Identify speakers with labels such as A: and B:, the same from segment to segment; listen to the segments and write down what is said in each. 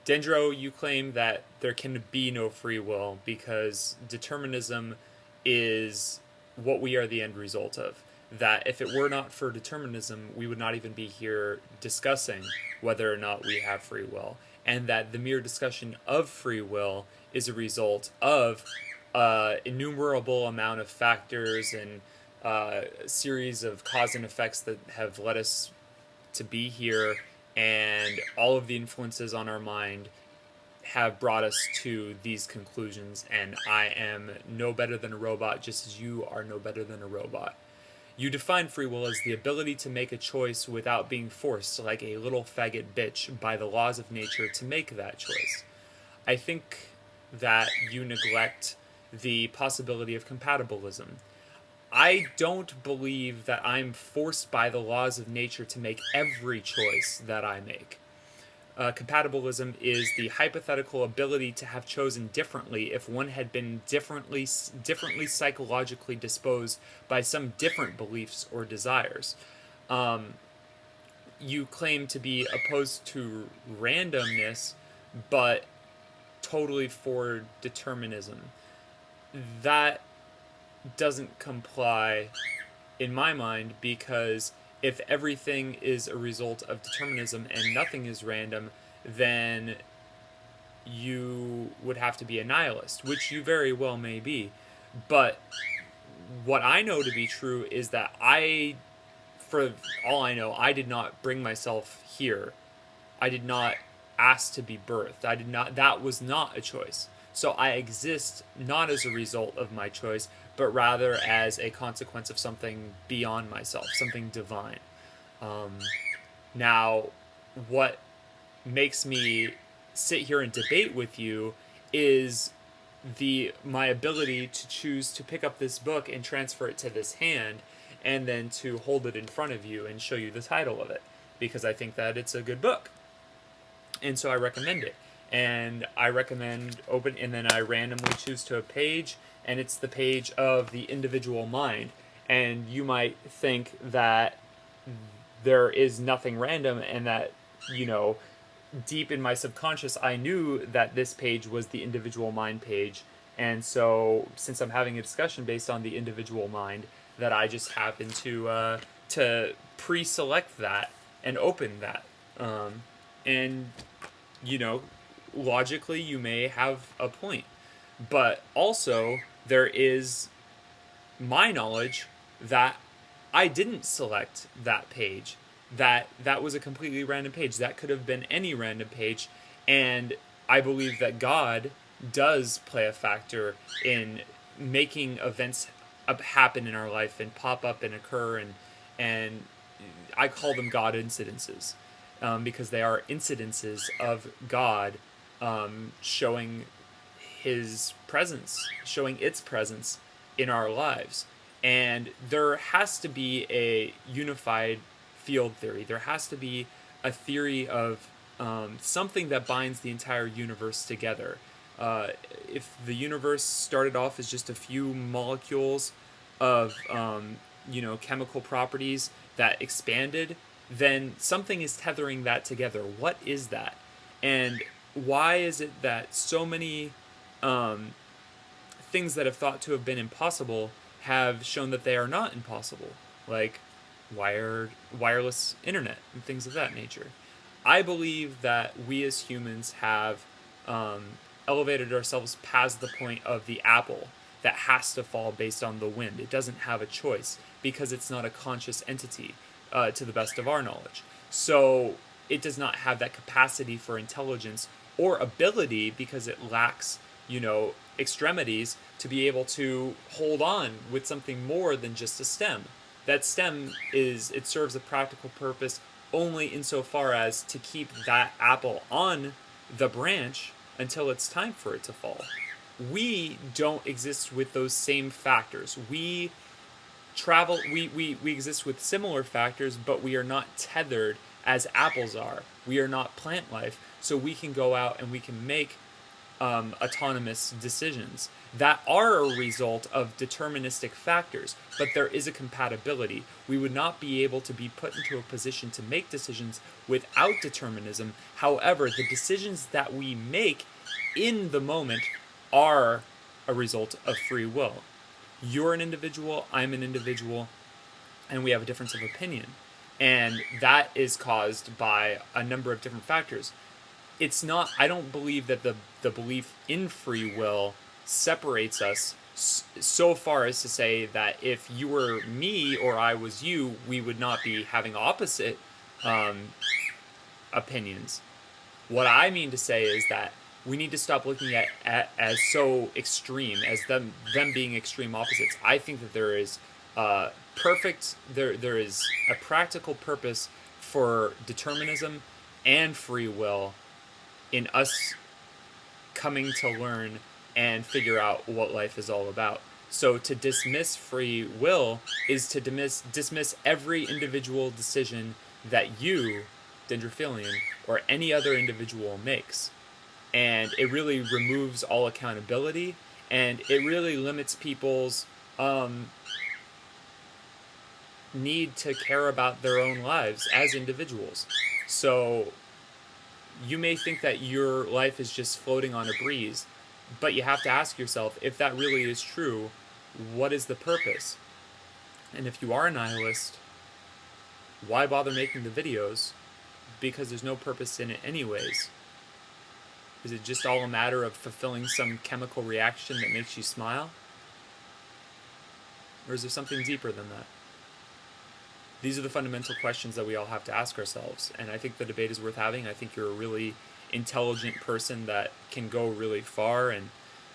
A: Dendro, you claim that there can be no free will because determinism is what we are the end result of. That if it were not for determinism, we would not even be here discussing whether or not we have free will. And that the mere discussion of free will is a result of innumerable amount of factors and series of cause and effects that have led us to be here, and all of the influences on our mind have brought us to these conclusions, and I am no better than a robot, just as you are no better than a robot. You define free will as the ability to make a choice without being forced, like a little faggot bitch, by the laws of nature to make that choice. I think that you neglect the possibility of compatibilism. I don't believe that I'm forced by the laws of nature to make every choice that I make. Compatibilism is the hypothetical ability to have chosen differently if one had been differently psychologically disposed by some different beliefs or desires. You claim to be opposed to randomness, but totally for determinism. That doesn't comply in my mind, because if everything is a result of determinism and nothing is random, then you would have to be a nihilist, which you very well may be. But what I know to be true is that for all I know, I did not bring myself here. I did not ask to be birthed. That was not a choice. So I exist not as a result of my choice, but rather as a consequence of something beyond myself, something divine. Now, what makes me sit here and debate with you is my ability to choose to pick up this book and transfer it to this hand, and then to hold it in front of you and show you the title of it, because I think that it's a good book. And so I recommend it. And I recommend and then I randomly choose to a page, and it's the page of the individual mind. And you might think that there is nothing random, and that, deep in my subconscious, I knew that this page was the individual mind page. And so, since I'm having a discussion based on the individual mind, that I just happen to pre-select that and open that. And, logically you may have a point, but also there is my knowledge that I didn't select that page, that was a completely random page, that could have been any random page. And I believe that God does play a factor in making events happen in our life and pop up and occur, and I call them God incidences, because they are incidences of God, showing its presence in our lives. And there has to be a unified field theory. There has to be a theory of something that binds the entire universe together. If the universe started off as just a few molecules of chemical properties that expanded, then something is tethering that together. What is that? And why is it that so many things that have thought to have been impossible have shown that they are not impossible, like wireless internet and things of that nature? I believe that we as humans have elevated ourselves past the point of the apple that has to fall based on the wind. It doesn't have a choice because it's not a conscious entity, to the best of our knowledge. So it does not have that capacity for intelligence or ability, because it lacks, extremities to be able to hold on with something more than just a stem. That stem serves a practical purpose only insofar as to keep that apple on the branch until it's time for it to fall. We don't exist with those same factors. We exist with similar factors, but we are not tethered as apples are. We are not plant life, so we can go out and we can make autonomous decisions that are a result of deterministic factors, but there is a compatibility. We would not be able to be put into a position to make decisions without determinism. However, the decisions that we make in the moment are a result of free will. You're an individual, I'm an individual, and we have a difference of opinion. And that is caused by a number of different factors. It's not, I don't believe that the belief in free will separates us so far as to say that if you were me or I was you, we would not be having opposite opinions. What I mean to say is that we need to stop looking at as so extreme as them being extreme opposites. I think that there is there is a practical purpose for determinism and free will in us coming to learn and figure out what life is all about. So to dismiss free will is to dismiss every individual decision that you, Dendrophilian, or any other individual makes. And it really removes all accountability, and it really limits people's need to care about their own lives as individuals. So you may think that your life is just floating on a breeze, but you have to ask yourself, if that really is true, what is the purpose? And if you are a nihilist, why bother making the videos? Because there's no purpose in it anyways. Is it just all a matter of fulfilling some chemical reaction that makes you smile? Or is there something deeper than that? These are the fundamental questions that we all have to ask ourselves, and I think the debate is worth having. I think you're a really intelligent person that can go really far, and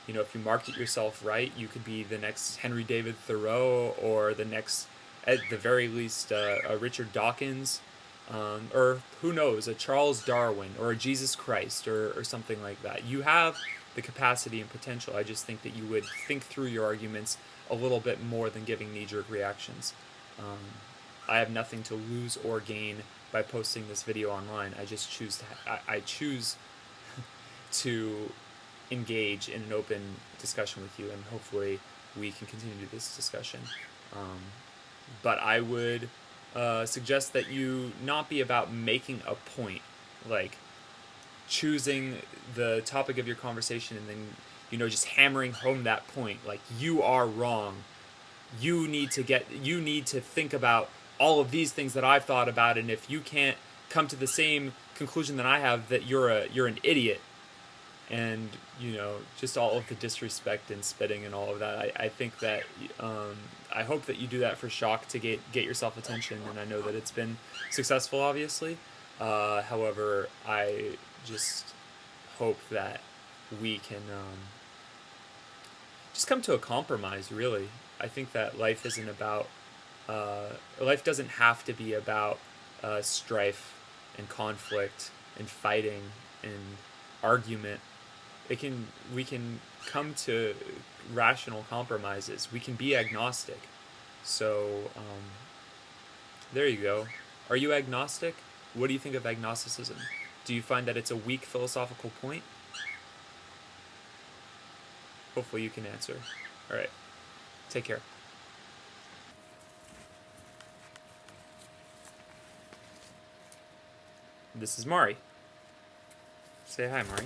A: you know, if you market yourself right, you could be the next Henry David Thoreau, or the next, at the very least, a Richard Dawkins, or who knows, a Charles Darwin, or a Jesus Christ, or something like that. You have the capacity and potential. I just think that you would think through your arguments a little bit more than giving knee-jerk reactions. I have nothing to lose or gain by posting this video online. I just choose I choose to engage in an open discussion with you, and hopefully we can continue this discussion. But I would suggest that you not be about making a point, like choosing the topic of your conversation and then, you know, just hammering home that point, like, you are wrong. You need to think about all of these things that I've thought about, and if you can't come to the same conclusion that I have, that you're an idiot. And, you know, just all of the disrespect and spitting and all of that. I think that I hope that you do that for shock to get yourself attention, and I know that it's been successful, obviously. However, I just hope that we can just come to a compromise, really. I think that life isn't about life doesn't have to be about strife and conflict and fighting and argument. We can come to rational compromises. We can be agnostic. So there you go. Are you agnostic? What do you think of agnosticism? Do you find that it's a weak philosophical point? Hopefully you can answer. All right. Take care. This is Mari. Say hi, Mari.